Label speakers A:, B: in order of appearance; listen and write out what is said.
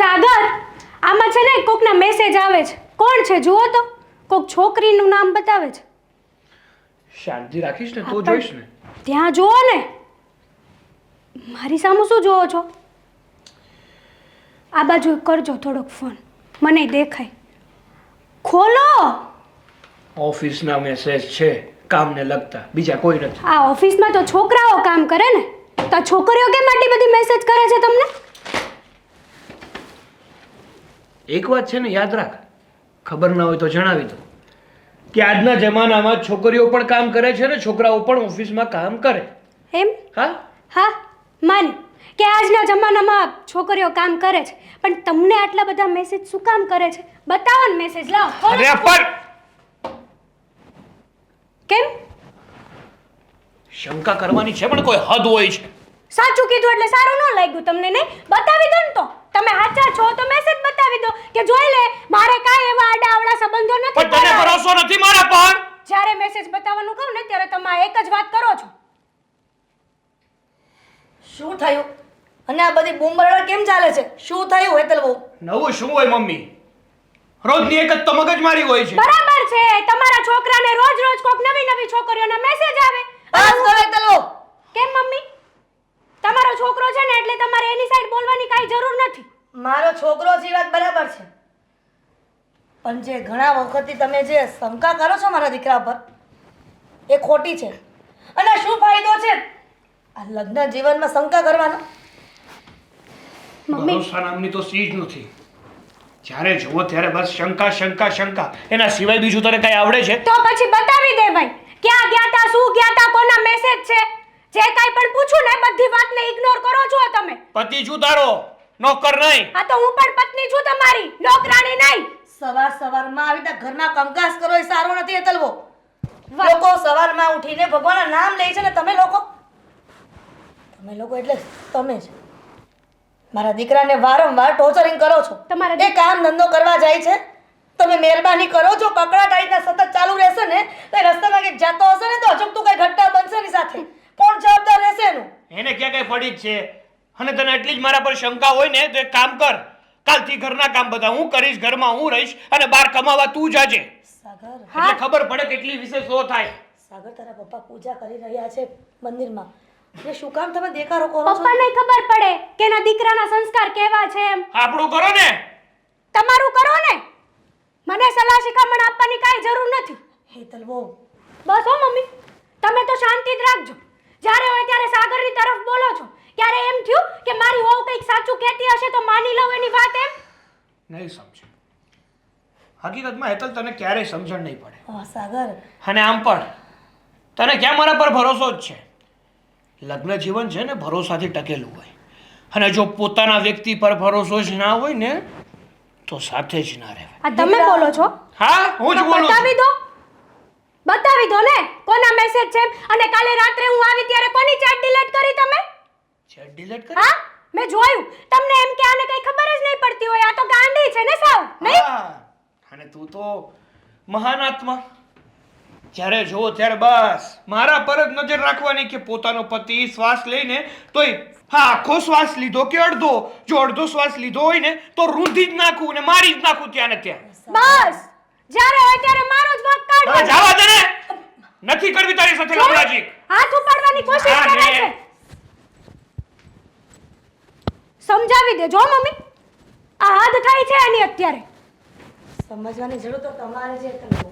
A: સાગર, આમાં છે ને કોકના મેસેજ આવે છે. કોણ છે જુઓ તો. કોક છોકરીનું નામ બતાવે છે.
B: શાંતિ રાખીશ ને તો જોઈશ ને.
A: ત્યાં જુઓ ને. મારી સામે શું જોવો છો? આ બાજુ કરજો થોડોક ફોન, મને દેખાય. ખોલો.
B: ઓફિસના મેસેજ છે, કામને લગતા, બીજા કોઈ નથી.
A: આ ઓફિસમાં તો છોકરાઓ કામ કરે ને, તો છોકરીઓ કેમ આટલી બધી મેસેજ કરે છે તમને?
B: એક વાત છે ને યાદ રાખ, ખબર ના હોય તો જણાવી દો કે આજના જમાનામાં છોકરીઓ પણ કામ કરે છે ને છોકરાઓ પણ ઓફિસમાં કામ કરે.
A: એમ?
B: હા
A: હા, માની કે આજના જમાનામાં છોકરીઓ કામ કરે છે, પણ તમને આટલા બધા મેસેજ શું કામ કરે છે? બતાવો ને મેસેજ, લાવો.
B: અરે પર
A: કેમ?
B: શંકા કરવાની છે પણ કોઈ હદ હોય છે.
A: સાચું કીધું એટલે સારું ન લાગ્યું તમને? નહીં બતાવી દો ને. તો તમે સાચા છો તો મેસેજ બતાવી દો કે જોઈ લે, મારે કાંઈ એવા આડાઅવળા સંબંધો નથી.
B: પણ તને ભરોસો નથી મારા પર.
A: જ્યારે મેસેજ બતાવવાનું કહું ને ત્યારે તમે એક જ વાત કરો છો.
C: શું થયું? અને આ બધી બૂમબરાડ કેમ ચાલે છે? શું થયું હેતલ બહુ?
B: નવું શું હોય મમ્મી? રોજની એક જ તો મગજમારી હોય છે.
A: બરાબર છે, તમારા છોકરાને રોજ રોજ કોક નવી નવી છોકરીઓના મેસેજ આવે.
C: બસ કરો હેતલ બહુ.
A: કેમ મમ્મી? તમારો છોકરો છે ને એટલે તમારે એની સાઈડ બોલવાની કાંઈ જરૂર નથી.
C: મારો છોકરો છે વાત બરાબર છે, પણ જે ઘણા વખતથી તમે જે શંકા કરો છો મારા દીકરા પર એ ખોટી છે. અને શું ફાયદો છે આ લગ્ન જીવનમાં શંકા કરવાનો?
A: મમ્મી,
B: ભરોસા નામની તો ચીજ નથી. જ્યારે જુઓ ત્યારે બસ શંકા શંકા શંકા, એના સિવાય બીજું તને કઈ આવડે છે?
A: તો પછી બતાવી દે ભાઈ, ક્યાં ગયા તા, શું ગયા તા, કોના મેસેજ છે. જે કાંઈ પણ પૂછું ને બધી વાતને ઇગ્નોર કરો છો તમે.
B: પતિ છું તારો, નોકર નહીં.
A: આ તો હું પણ પત્ની છું તમારી, નોકરાણી નહીં.
C: સવાર સવારમાં આવી રીતે ઘરમાં કંકાસ કરો એ સારું નથી હેતલ બહુ. લોકો સવારમાં ઉઠીને ભગવાનના નામ લે છે ને તમે લોકો એટલે તમે જ મારા દીકરાને વારંવાર ટોર્ચરિંગ કરો છો. એ કામ ધંધો કરવા જાય છે, તમે મહેરબાની કરો છો. કકડાટ આ રીતના સતત ચાલુ રહેશે ને તો એ રસ્તામાં કંઈક જાતો હશે ને તો અચૂકતું કઈ ઘટના બનશે એની સાથે. કોણ જવાબદાર રહેશે એનું?
B: એને ક્યાં કઈ પડી જ છે. અને તને એટલી જ મારા પર શંકા હોય ને તો એક કામ કર, કાલથી ઘરના કામ બધા હું કરીશ, ઘરમાં હું રહીશ અને બહાર કમાવા તું જાજે.
C: સાગર,
B: એટલે ખબર પડે કેટલી વિશે શો થાય.
C: સાગર, તારા પપ્પા પૂજા કરી રહ્યા છે મંદિરમાં, એ શું કામ તમે દેખાડો કરો છો?
A: પપ્પાને ખબર પડે કે એના દીકરાના સંસ્કાર કેવા છે એમ.
B: આપણું કરો ને.
A: તમારું કરો ને. મને સલાહ શિખામણ આપવાની કાંઈ જરૂર નથી.
C: હેતલ બહુ.
A: બસ હો મમ્મી, તમે તો શાંતિ જ રાખજો. જ્યારે હોય ત્યારે સાગરની તરફ બોલો છો. ક્યારે એમ થયું કે મારી વહુ કંઈક સાચું કહેતી હશે તો માની લઉં એની વાત એમ?
B: નહીં સમજે. હકીકતમાં હેતલ તને ક્યારેય સમજણ નહીં પડે.
C: સાગર,
B: અને આમ પણ તને ક્યાં મારા પર ભરોસો જ છે? લગ્ન જીવન છે ને ભરોસાથી ટકેલું હોય, અને જો પોતાના વ્યક્તિ પર ભરોસો જ ના હોય ને તો સાથે જ ના રહેવાય.
A: આ તમે બોલો છો?
B: હા, હું જ બોલું છું.
A: બતાવી દો ને કોના મેસેજ છે. અને કાલે રાત્રે હું આવી ત્યારે કોની ચેટ ડિલીટ કરી તમે?
B: ચેટ ડિલીટ કરી?
A: હા, મેં જોયું. તમને એમ કે આને કઈ ખબર જ નહીં પડતી હોય, આ તો ગાંડી છે ને સાવ, નહીં?
B: હા, અને તું તો મહાન આત્મા. જ્યારે જો ત્યારે બસ મારા પર જ નજર રાખવાની કે પોતાનો પતિ શ્વાસ લઈને તોય આખો શ્વાસ લીધો કે અડધો, જો અડધો શ્વાસ લીધો હોય ને તો રૂંધી જ નાખું ને મારી જ નાખું ત્યાં ને ત્યાં.
A: બસ જ્યારે હોય ત્યારે મારો જ વાંક કાઢો.
B: જાવા દે ને. નથી કરવી તારી સાથે લફડાજી.
A: હાથ ઉપાડવાની કોશિશ કરે છે. સમજાવી દેજો મમ્મી, આ હદ થાય છે આની અત્યારે.
C: સમજવાની જરૂર તો તમારે છે હેતલ બહુ.